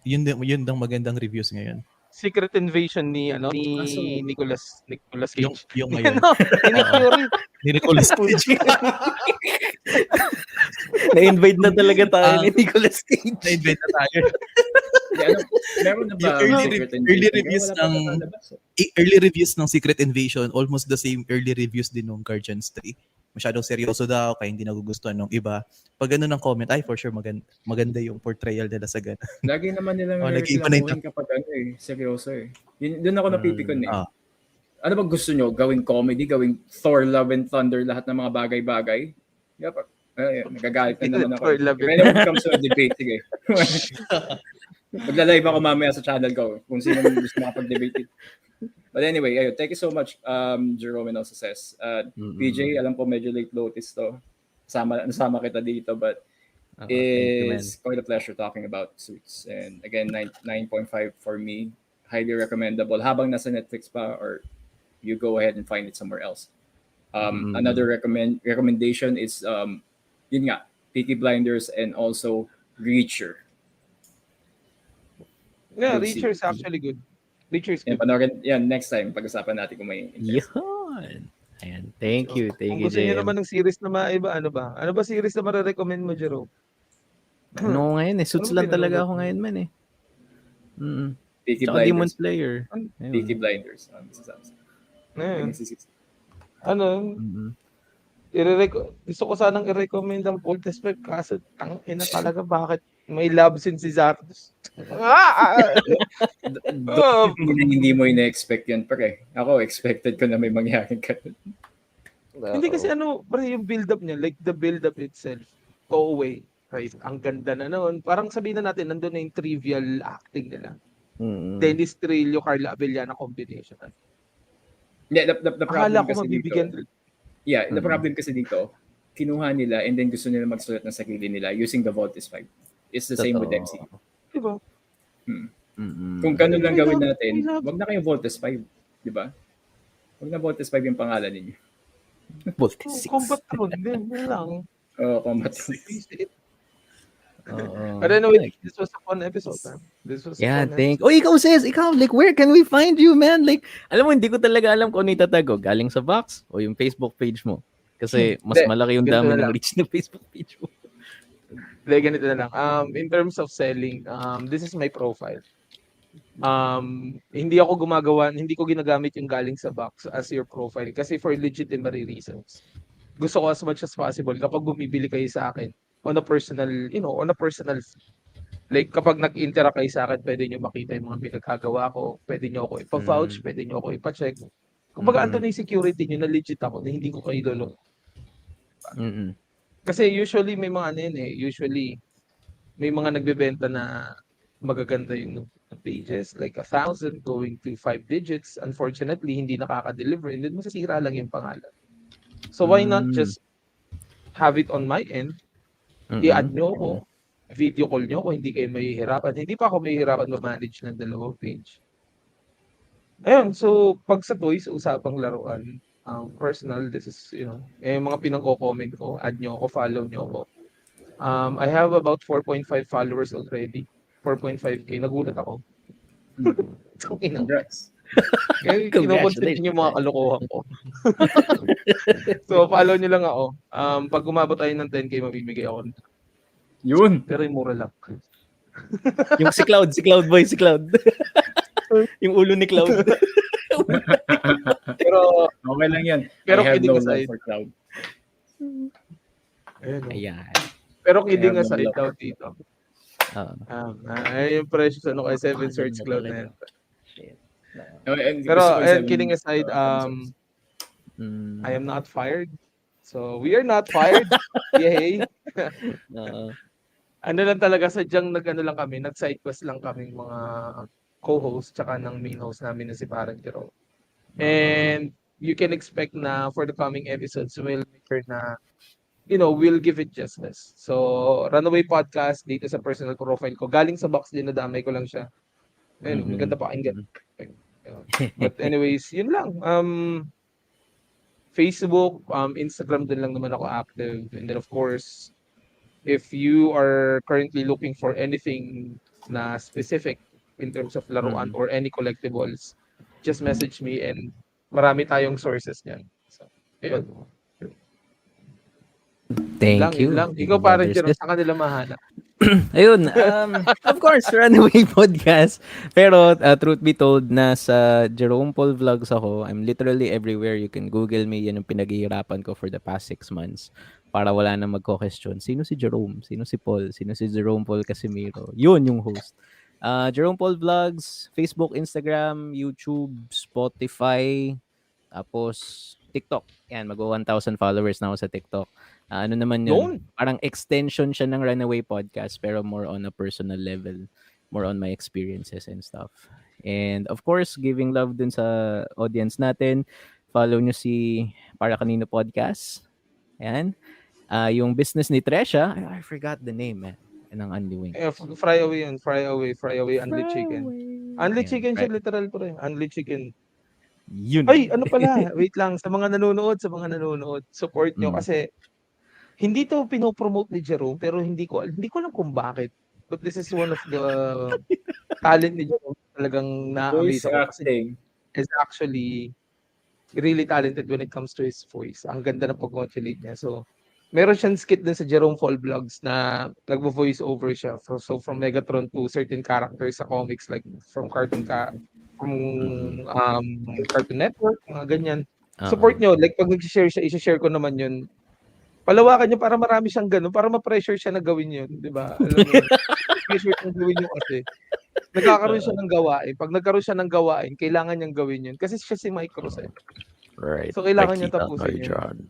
yun ang magandang reviews ngayon. Secret Invasion ni Nicolas Cage. Yung ngayon. Ni Fury. Ni Nicolas Cage. Na-invite na talaga tayo ni Nicolas Cage. Na-invite na tayo. Meron na ba early reviews ng Secret Invasion, almost the same early reviews din ng Guardians 3. masyadong seryoso daw, kaya hindi nagugustuhan ng iba. Pag ganun ang comment, ay for sure maganda yung portrayal nila sa ganun. Lagi naman nilang Nag-iba na reklamuhin kapag seryoso eh. Doon ako napipikon eh. Ah. Ano ba gusto nyo? Gawing comedy? Gawing Thor, Love and Thunder? Lahat ng mga bagay-bagay? Nagagalit na naman ako. Thor, Love and When it comes to a debate, sige. Magla-live ako mamaya sa channel ko kung sino gusto makapag-debate. But anyway, thank you so much, Jerome and also Ses. PJ, alam ko medyo late notice to. Nasama kita dito, but it's quite a pleasure talking about Suits. And again, 9.5 for me. Highly recommendable. Habang nasa Netflix pa, or you go ahead and find it somewhere else. Another recommendation is, yun nga, Peaky Blinders and also Reacher. Yeah, Reacher is actually good. Reacher is good. Yan, next time, pag-usapan natin kung may interest. Yun. Ayan. Thank you. Thank Kung you, gusto niyo JM. naman ng series na maiba, ano ba? Ano ba series na mare-recommend mo, Jerome? Ano ngayon eh. Suits Ano lang ba talaga pinanood ako mo? ngayon man eh. Peaky Tsaka Demon Blinders. Slayer. Peaky Blinders. Eh, ano? Gusto ko sanang i-recommend ang Full Test Web kaso tangina talaga bakit may love scene si Zardos. Hindi mo ina-expect yan, pre. Ako, expected ko na may mangyaring ganun. Hindi kasi pre, yung build-up niya, like the build-up itself, go away. Right? Ang ganda na noon. Parang sabihin na natin, nandun na yung trivial acting nila. Dennis Trillo, Carla Abellana combination. Yeah, the problem Akala ko kasi mabibigyan. dito, the problem kasi dito, kinuha nila and then gusto nila magsulat ng sarili nila using the Voltes 5. It's the same with MC. Diba? Kung ganun lang gawin natin, wag na kayong Voltes 5. Diba? Wag na Voltes 5 yung pangalan ninyo. Voltes 6. Combat Throne din. Yun lang. Combat. But anyway, this was a fun episode. This was a Yeah, fun thank. episode. Oh, ikaw sis, like where can we find you, man? Like, alam mo, hindi ko talaga alam kung ano itatago. Galing sa box o yung Facebook page mo. Kasi mas Hindi, malaki yung ganito dami na ng lang. reach ng Facebook page mo. Ganito na lang. In terms of selling, this is my profile. Hindi ko ginagamit yung galing sa box as your profile kasi for legitimate reasons. Gusto ko as much as possible kapag bumibili kayo sa akin on a personal, like kapag nag-interact kayo sa akin, pwede nyo makita yung mga pinagkagawa ko, pwede nyo ako ipa-vouch, pwede nyo ako ipa-check. Kumbaga, ando na yung security nyo na legit ako, na hindi ko kayo lolo. Kasi usually may mga usually may mga nagbebenta na magaganda yung pages, like 1,000 going to 5 digits. Unfortunately, hindi nakaka-deliver and then masasira lang yung pangalan. So why not just have it on my end? I-add nyo ako, video call nyo ako, hindi kayo mahihirapan. Hindi pa ako mahihirapan ma-manage ng dalawang page. Ayun, so pag sa toys, usapang laruan, personal, this is, mga pinangko-comment ko, add nyo ako, follow nyo ako. I have about 4.5 followers already. 4.5k. Nagulat ako. Congrats. Kaya kinukonsider yung mga kalokohan ko. So, follow nyo lang ako. Pag umabot tayo ng 10k, mabibigay ako. Yun. Pero yung mura lang. Yung si Cloud boy, si Cloud. Yung ulo ni Cloud. Pero, Okay lang yan. Pero I have kidding no aside. love for Cloud. Ayan. Pero kidding Kaya aside wala. daw dito. Yung precious kay 7 search cloud na yan. Pero kidding aside, I am not fired. So, we are not fired. Yay! Ano lang talaga, sadyang lang kami, nag-side quest lang kami mga co-host tsaka ng main host namin na si Parang Jerome. And you can expect na for the coming episodes, we'll make sure na, we'll give it justice. So, Runaway Podcast dito sa personal profile ko. Galing sa box din, nadamay ko lang siya. Ayun, maganda pakinggan. But anyways, yun lang. Facebook, Instagram din lang naman ako active. And then of course, if you are currently looking for anything na specific in terms of laruan or any collectibles, just message me and marami tayong sources niyan. So, ayun. Thank you. Ikaw parang dyan sa kanila mahanap. Ayun, of course, Runaway Podcast. Pero truth be told, nasa Jerome Paul Vlogs ako. I'm literally everywhere. You can Google me. Yan yung pinaghihirapan ko for the past 6 months. Para wala na magko-question. Sino si Jerome? Sino si Paul? Sino si Jerome Paul Casimiro? Yun yung host. Jerome Paul Vlogs, Facebook, Instagram, YouTube, Spotify, tapos TikTok. Yan, mag-1,000 followers na ako sa TikTok. Ano naman yun? Parang extension siya ng Runaway Podcast pero more on a personal level. More on my experiences and stuff. And of course, giving love dun sa audience natin. Follow nyo si Para Kanino Podcast. Ayan. Yung business ni Tresha, I forgot the name ng Unli Wings. Fry away Unli Chicken. Unli Chicken siya literal po rin. Unli Chicken. Yun. Ay, ano pala? Wait lang. Sa mga nanonood, support nyo kasi hindi to pinopromote ni Jerome pero hindi ko alam kung bakit. But this is one of the talent ni Jerome talagang na-amaze ako kasi is actually really talented when it comes to his voice. Ang ganda ng pag-modulate niya. So, meron siyang skit din sa Jerome Paul Vlogs na nagvo-voice over siya. So, from Megatron to certain characters sa comics like from Cartoon Network, mga ganyan. Support nyo. Like, pag nag-share siya, i-share ko naman yun. Palawakan nyo para marami siyang gano'n, para ma-pressure siya na gawin yun. Di ba? Alam mo, pressure siyang gawin yun kasi. Nagkakaroon siya ng gawain. Pag nagkaroon siya ng gawain, kailangan niyang gawin yun. Kasi siya si Mike Cruz. Right. So, kailangan niya tapusin yun.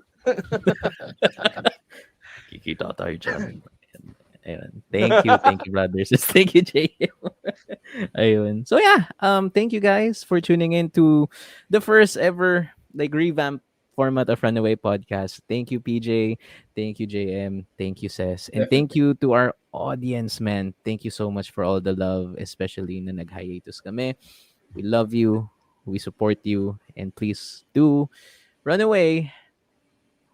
Kikita tayo dyan. Ayun. Thank you, brothers. Thank you, JM. Ayun. So yeah, thank you guys for tuning in to the first ever revamped format of Runaway Podcast. Thank you, PJ. Thank you, JM. Thank you, Ses. And thank you to our audience, man. Thank you so much for all the love, especially na nag-hiatus kami. We love you. We support you. And please do run away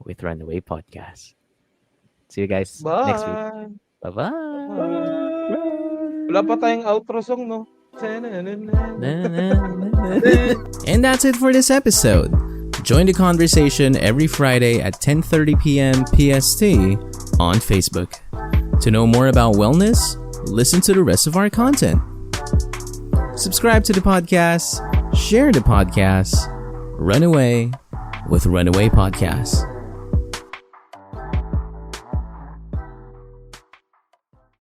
with Runaway Podcast. See you guys next week. Bye-bye. Wala pa tayong outro song, no? And that's it for this episode. Join the conversation every Friday at 10:30 p.m. PST on Facebook. To know more about wellness, listen to the rest of our content. Subscribe to the podcast, share the podcast, run away with Runaway Podcast.